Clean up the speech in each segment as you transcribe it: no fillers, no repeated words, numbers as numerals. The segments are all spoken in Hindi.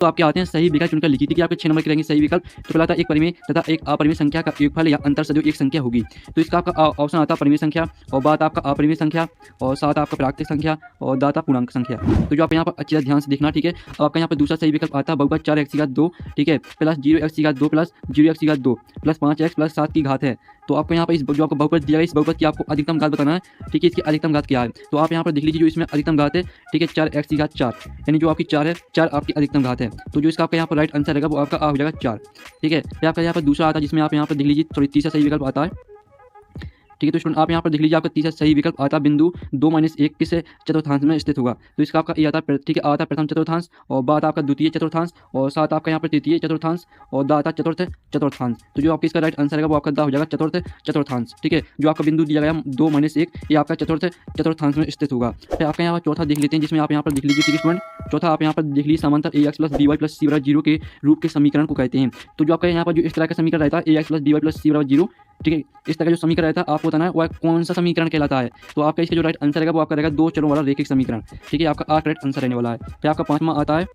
तो आपके आते हैं सही विकल्प चुनकर लिखिए। देखिए आपके 6 नंबर के रहेंगे सही विकल्प। तो पहला आता है एक परिमेय तथा एक अपरिमेय संख्या का योगफल या अंतर सदैव एक संख्या होगी। तो इसका आपका ऑप्शन आता है परिमेय संख्या, और बाद आपका अपरिमेय संख्या, और साथ आपका प्राकृतिक संख्या, और दाता पूर्णांक संख्या। तो जो आप यहाँ पर अच्छी तरह ध्यान से देखना, ठीक है। अब आपका यहाँ पर दूसरा सही विकल्प आता है बहुपद 4x की घात 2, ठीक है, प्लस 0x की घात 2 प्लस 0x की घात 2 प्लस 5x प्लस 7 की घात है। तो आपको यहाँ पर इस जो आपको बहुपद दिया है, इस बहुपद की आपको अधिकतम घात बताना है, ठीक है। इसकी अधिकतम घात क्या है, तो आप यहाँ पर देख लीजिए जो इसमें अधिकतम घात है, ठीक है, 4x की घात 4, यानी जो आपकी 4 है, 4 आपकी अधिकतम घात है। तो जो इसका आपका यहाँ पर राइट आंसर रहेगा वो आपका हो जाएगा 4, ठीक है। फिर आपका यहाँ पर दूसरा आता है जिसमें आप यहाँ पर देख लीजिए, सॉरी तीसरा सही विकल्प आता है, ठीक है। तो स्टूडेंट आप यहाँ पर देख लीजिए आपका तीसरा सही विकल्प आता है बिंदु 2-1 किस चतुर्थांश में स्थित होगा। तो इसका आपका ये आता है, ठीक है, आता है प्रथम चतुर्थांश, और बाद आपका द्वितीय चतुर्थांश, और साथ आपका यहाँ पर तृतीय चतुर्थांश, और दा आता चतुर्थ चतुर्थांश। तो जो आपका इसका राइट आंसर रहेगा वो आपका दा हो जाएगा चतुर्थ चतुर्थांश, ठीक है। जो आपका बिंदु दिया गया 2-1 ये आपका चतुर्थ चतुर्थांश में स्थित होगा। फिर आपका यहाँ पर चौथा देख लेते हैं जिसमें आप यहाँ पर देख लीजिए, ठीक है स्टूडेंट। चौथा आप यहाँ पर देख लीजिए समांतर ax + by + c = 0 के रूप के समीकरण को कहते हैं। तो जो आपका यहाँ पर जो इस तरह का समीकरण रहता है ax + by + c = 0, ठीक है, इस तरह का जो समीकरण रहता है आपको बताना है वह कौन सा समीकरण कहलाता है। तो आपका इसका जो राइट आंसर रहेगा वो आपका रहेगा दो चरों वाला रैखिक समीकरण, ठीक है, आपका आ करेक्ट आंसर रहने वाला है। फिर आपका पाँचवा आता है,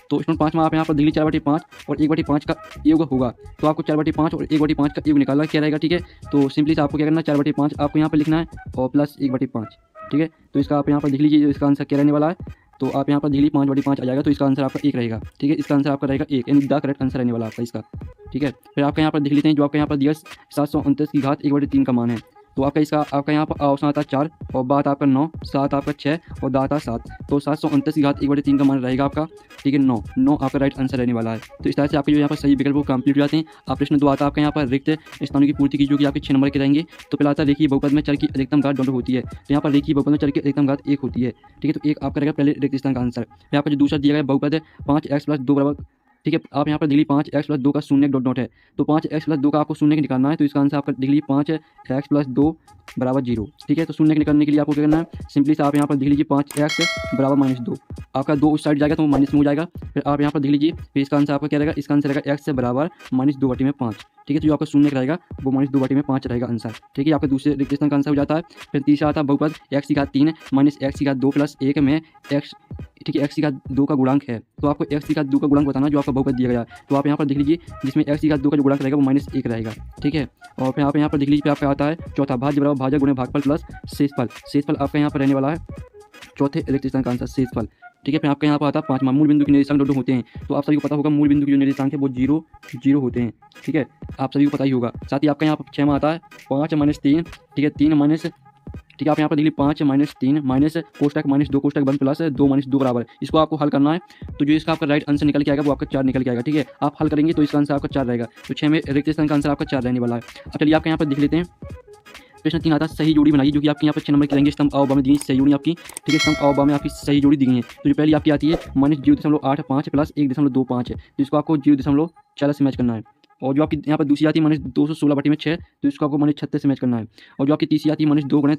तो इसमें पाँचवा आप यहाँ पर दिल्ली 4/5 और 1/5 का योग होगा। तो आपको 4/5 और 1/5 का योग निकालना क्या रहेगा, ठीक है। तो सिंपली से आपको क्या करना है, 4/5 आपको यहाँ पर लिखना है और प्लस 1/5, ठीक है। तो इसका आप यहाँ पर लिख लीजिए, इसका आंसर क्या रहने वाला है। तो आप यहाँ पर दिल्ली 5/5 आ जाएगा, तो इसका आंसर आपका 1 रहेगा, ठीक है। इसका आंसर आपका रहेगा 1, यानी द करेक्ट आंसर रहने वाला आपका इसका, ठीक है। फिर आपका यहाँ पर देख लेते हैं जो आपका यहाँ पर दिया 729 की घात 1/3 का मान है। तो आपका इसका आपका यहाँ पर ऑप्शन आता है 4, और बात आपका 9, सात आपका 6, और दाता 7। तो 729 की घात 1/3 का मान रहेगा आपका, ठीक है, 9 आपका राइट आंसर रहने वाला है। तो इस तरह से आपके जो यहाँ पर सही विकल्प वो कंप्लीट हो जाते हैं। आप प्रश्न 2 आता है आपका यहाँ पर रिक्त स्थानों की पूर्ति की, जो कि आपके 6 नंबर के रहेंगे। तो पहला आता है रेखीय बहुपद में चर की अधिकतम घात दोनों होती है। तो यहाँ पर रेखीय बहुपद में चर की अधिकतम घात 1 होती है, ठीक है। तो 1 आपका रहेगा पहले रिक्त स्थान का आंसर। फिर आपका जो दूसरा दिया गया बहुपद है 5x + 2 बराबर, ठीक है। आप यहाँ पर दिल्ली 5x + 2 का शून्य डॉट डॉट है। तो 5x + 2 का आपको शून्य निकालना है। तो इसका आंसर आपका दिल्ली 5x + 2 = 0, ठीक है। तो शून्य निकालने के लिए आपको क्या करना है, सिंपली से आप यहाँ पर देख लीजिए 5x = -2, आपका 2 उस साइड जाएगा तो माइनस में हो जाएगा। फिर आप यहाँ पर देख लीजिए, फिर इसका आंसर आपका क्या रहेगा, इसका आंसर रहेगा x -2/5, ठीक है। तो जो आपका शून्य रहेगा वो -2/5 रहेगा आंसर, ठीक है। आपका दूसरे रिक्त स्थान का आंसर हो जाता है। फिर तीसरा आता है बहुपद x की घात 3 - x की घात 2 + 1 में x, ठीक है, x की घात 2 का गुणांक है। तो आपको x की घात 2 का गुणांक बताना जो आपका बहुपद दिया गया है। तो आप यहाँ पर देख लीजिए जिसमें x की घात 2 का जो गुणांक रहेगा वो -1 रहेगा, ठीक है। और फिर आप यहाँ पर देख लीजिए, फिर आपका आता है चौथा भाज्य बराबर भाजक गुणे भागफल प्लस शेषफल। शेषफल आपका यहाँ पर रहने वाला है चौथे रिक्त स्थान का आंसर शेषफल, ठीक है। फिर आपका यहाँ पर आता है पाँचवां मूल बिंदु के निर्देशांक दोनों होते हैं। तो आप सभी को पता होगा मूल बिंदु के जो निर्देशांक है वो 0 0 होते हैं, ठीक है, आप सभी को पता ही होगा। साथ ही आपका यहाँ पर 6वां आता है 5 - 3, ठीक है, 3 माइनस, ठीक है। आप यहाँ पर देखिए 5 - 3 माइनस कोष्टक -2 कोष्टक बंद प्लस 2 - 2 बराबर, इसको आपको हल करना है। तो जो इसका आपका राइट आंसर निकल के आएगा वो आपका 4 निकल के आएगा, ठीक है। आप हल करेंगे तो इसका आंसर आपका 4 रहेगा। तो 6 में रिक्त स्थान का आंसर आपका 4 रहने वाला है। अब चलिए आपके यहाँ पर देख लेते हैं प्रश्न 3 आता है सही जोड़ी बनाइए, जो कि आपके यहाँ पर 6 नंबर की रहेंगे। स्तंभ अवयव में दी सही जोड़ी आपकी, ठीक है, स्तंभ अवयव में आपकी सही जोड़ी दी गई है। तो जो पहली आपकी आती है -0.85 प्लस 1.25 है। तो इसको आपको 0.4 से मैच करना है। और जो आपकी यहाँ पर दूसरी आती है -216/6, तो इसको आपको -36 से मैच करना है। और जो आपकी तीसरी आती है -2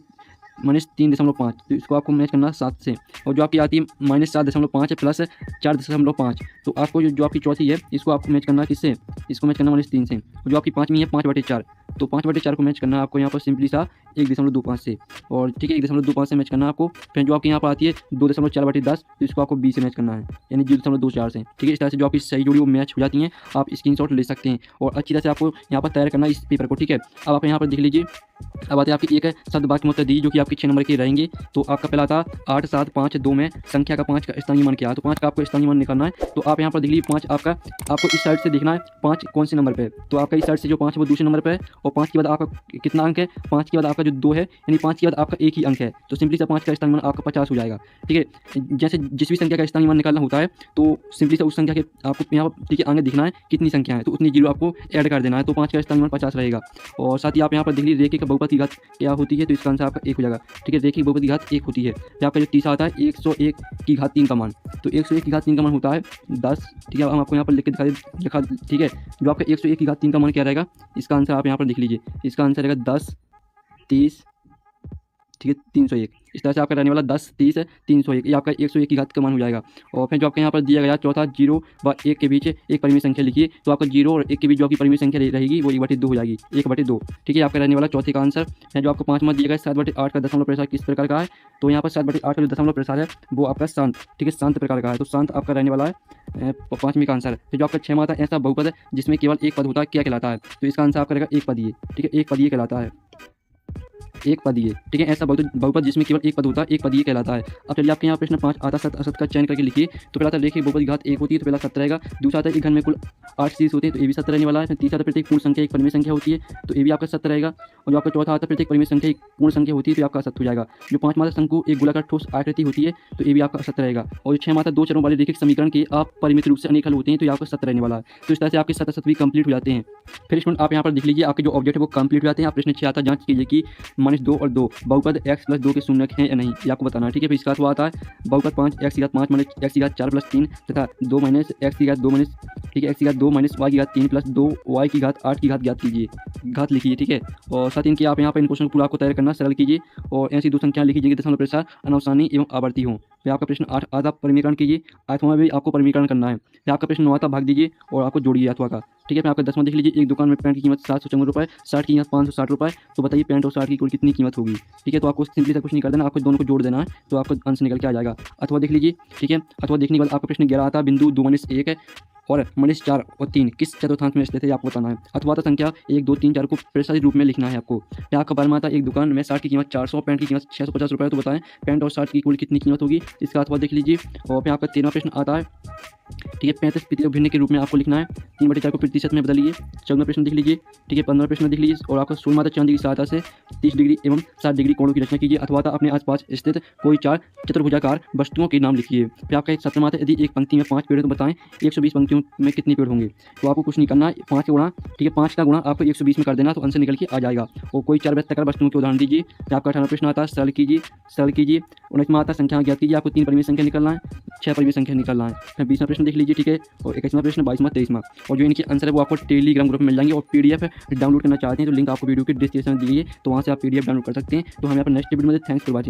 -3.5, तो इसको आपको मैच करना है 7 से। और जो आपकी आती है -7.5 प्लस 4.5, तो आपको जो आपकी चौथी है इसको आपको मैच करना है किससे, इसको मैच करना है -3 से। और जो आपकी पाँचवीं है 5/4, तो 5/4 को मैच करना है आपको यहाँ पर सिंपली सा 1.25 से, और ठीक है 1.25 से मैच करना है आपको। फिर जो आपके यहाँ पर आती है 2.4/10, तो इसको आपको 20 से मैच करना है, यानी 0.24 से, ठीक है। इस तरह से जो आपकी सही जोड़ी वो मैच हो जाती हैं। आप स्क्रीनशॉट ले सकते हैं और अच्छी तरह से आपको यहाँ पर तैयार करना है इस पेपर को, ठीक है। अब आप यहाँ पर देख लीजिए, अब आते हैं आपकी एक शब्द वाक्य में उत्तर दीजिए, जो कि आपके 6 नंबर के रहेंगे। तो आपका पहला था 8, 7, 5, 2 में संख्या का 5 का स्थानीय मान क्या है। तो 5 का आपको स्थानीय मान निकालना है। तो आप यहाँ पर देख लीजिए 5 आपका, आपको इस साइड से देखना है 5 कौन से नंबर पे है। तो आपका इस साइड से जो 5 है वो दूसरे नंबर पे है, और 5 के बाद आपका कितना अंक है, 5 के बाद आपका जो 2 है, यानी 5 के बाद आपका एक ही अंक है। तो सिंपली से 5 का स्थानीय मान आपका 50 हो जाएगा, ठीक है। जैसे जिस भी संख्या का स्थानीय मान निकालना होता है तो सिंपली से उस संख्या के आपको यहाँ पर, ठीक है, आगे दिखना है कितनी संख्या है, तो उतनी जीरो आपको ऐड कर देना है। तो 5 का स्थानीय मान 50 रहेगा। और साथ ही आप यहाँ पर देख लीजिए रेखिक बहुपद की घात क्या होती है, तो इसका आंसर आपका 1 हो जाएगा, ठीक है। रेखिक बहुपद की घात 1 होती है। फिर आपका जो तीसरा आता है 101 की घात 3 का मान। तो 101 की घात 3 का मान होता है 10, ठीक है। हम आपको यहाँ पर लिख के लिखा, ठीक है। जो आपका 101 की घात 3 का मान क्या रहेगा, इसका आंसर आप यहाँ पर लिख लीजिए, इसका आंसर रहेगा 10, 30, ठीक है, 301। इस तरह से आपका रहने वाला 10, 30, 301, ये आपका 101 की घात का मान हो जाएगा। और फिर जो आपके यहाँ पर दिया गया चौथा 0 व 1 के बीच एक परिमेय संख्या लिखिए, तो आपका 0 और 1 के बीच जो आपकी परिमेय संख्या रहेगी वो 1/2 हो जाएगी, 1/2। ठीक है, आपका रहने वाला चौथे का आंसर है। जो आपको 5वां दिया गया 7/8 का दशमलव प्रसार किस प्रकार का है, तो यहाँ पर 7/8 का जो दशमलव प्रसार है वो आपका शांत, ठीक है, शांत प्रकार का है, तो शांत आपका रहने वाला है 5वीं का आंसर। फिर जो आपका 6वां आता है ऐसा बहुपद है जिसमें केवल एक पद होता है, क्या कहलाता है, तो इसका आंसर आपका रहेगा एक पदीय। ठीक है, एक पदीय कहलाता है, एक पदीय। ठीक है, ऐसा बहुपद जिसमें केवल एक पद होता है, एक पदीय कहलाता है। अब चलिए आपके यहाँ प्रश्न 5 आता सत असत का चयन करके लिखिए। तो पहला आता है देखिए बहुपद की घात 1 होती है, तो पहला 7 रहेगा। दूसरा आता है एक घन में कुल 8 शीर्ष होते हैं, तो ये भी 7 रहने वाला है। फिर तीसरा आता है प्रत्येक पूर्ण संख्या एक परिमेय संख्या होती है, तो ये भी आपका 7 रहेगा। और जो आपका चौथा आता है प्रत्येक परिमेय संख्या एक पूर्ण संख्या होती है, तो आपका 7 हो जाएगा। जो 5वां आता है शंकु एक गोलाकार ठोस आकृति होती है, तो ये भी आपका 7 रहेगा। और जो 6वां आता है दो चरों वाले रैखिक समीकरण के अपरिमित रूप से अनेक हल होते हैं, तो ये आपका 7 रहने वाला है। तो इस तरह से आपके 7 भी कंप्लीट हो जाते हैं। फिर स्टूडेंट आप यहाँ पर देख लीजिए आपके जो ऑब्जेक्ट है वो कंप्लीट हो जाते हैं। आप प्रश्न 6 आता है जांच कीजिए कि -2 और 2 बहुपद x + 2 के शून्यक हैं या नहीं, ये आपको बताना है। ठीक है, फिर इसका हुआ आता है बहुपद 5 x की घात 5 - x की घात 4 + 3 तथा 2 - x की घात 2 ठीक है, x की घात 2 - y की घात 3 + 2 y की घात 8 की घात ज्ञात कीजिए, घात लिखिए। ठीक है, और साथ इनके आप यहाँ पर इन क्वेश्चन को पूरा आपको तैयार करना सरल कीजिए और ऐसी दो संख्या लिखिए जिनके दशमलव प्रसार अनावसानी एवं आवर्ती हों। फिर आपका प्रश्न 8 आधा परिमीकरण कीजिए, 8वां भी आपको परिमीकरण करना है। फिर आपका प्रश्न 9 आता भाग दीजिए और आपको जोड़िए 8वां का। ठीक है, फिर आपका 10वां देख लीजिए, एक दुकान में पैंट की कीमत 754 रुपये, शर्ट की कीमत 560 रुपये, तो बताइए पैंट और शर्ट की कुल कितनी कीमत होगी। ठीक है, तो आपको सिंपली सा कुछ नहीं कर देना, आपको दोनों को जोड़ देना है, तो आपको आंसर निकल के आ जाएगा। अथवा देख लीजिए। ठीक है, अथवा देखने के बाद आपका प्रश्न 11 आता है बिंदु 2 - 1 और -4 और 3 किस चतुर्थांश में स्थित है आपको बताना है। अथवा तो संख्या 1, 2, 3, 4 को प्रसारित रूप में लिखना है आपको। फिर आपका 12वां आता है एक दुकान में शर्ट की कीमत 400, पैंट की कीमत 650 रुपये, तो बताएं पैंट और शर्ट की कुल कितनी कीमत होगी, इसका अथवा देख लीजिए। और फिर आपका 13वां प्रश्न आता है, ठीक है, 35 प्रतिशत भिन्न के रूप में आपको लिखना है, 3/4 को प्रतिशत में बदलिए। 14वां प्रश्न देख लीजिए। ठीक है, 15वां प्रश्न देख लीजिए और आपका 16वां चांद की सहायता से 30 डिग्री एवं 60 डिग्री कोणों की रचना कीजिए। अथवा अपने आसपास स्थित कोई 4 चतुर्भुजाकार वस्तुओं के नाम लिखिए। फिर आपका 17वां आता है यदि एक पंक्ति में 5 पेड़, तो बताएं 120 पंक्तियों में कितने पेड़ होंगे। तो आपको कुछ नहीं करना है, 5 का गुणा, ठीक है, 5 का गुणा आपको 120 में कर देना, तो आंसर निकल के आ जाएगा। और कोई 4 वृत्ताकार वस्तुओं के उदाहरण दीजिए। फिर आपका 18वां प्रश्न आता है सरल कीजिए, सरल कीजिए। 19वां आता है संख्या ज्ञात कीजिए, आपको 3 परिमेय संख्या निकलना है, 6 परिमेय संख्या निकलना है। फिर 20वां प्रश्न देख लीजिए। ठीक है, और 21वां प्रश्न, 22वां, 23वां, और जो इनके आंसर है वो आपको टेलीग्राम ग्रुप में मिल जाएंगे। और PDF डाउनलोड करना चाहते हैं तो लिंक आपको वीडियो के डिस्क्रिप्शन में दी है, तो वहाँ से आप PDF डाउनलोड कर सकते हैं। तो हम यहाँ पर नेक्स्ट वीडियो में थैंक्स फॉर वॉचिंग।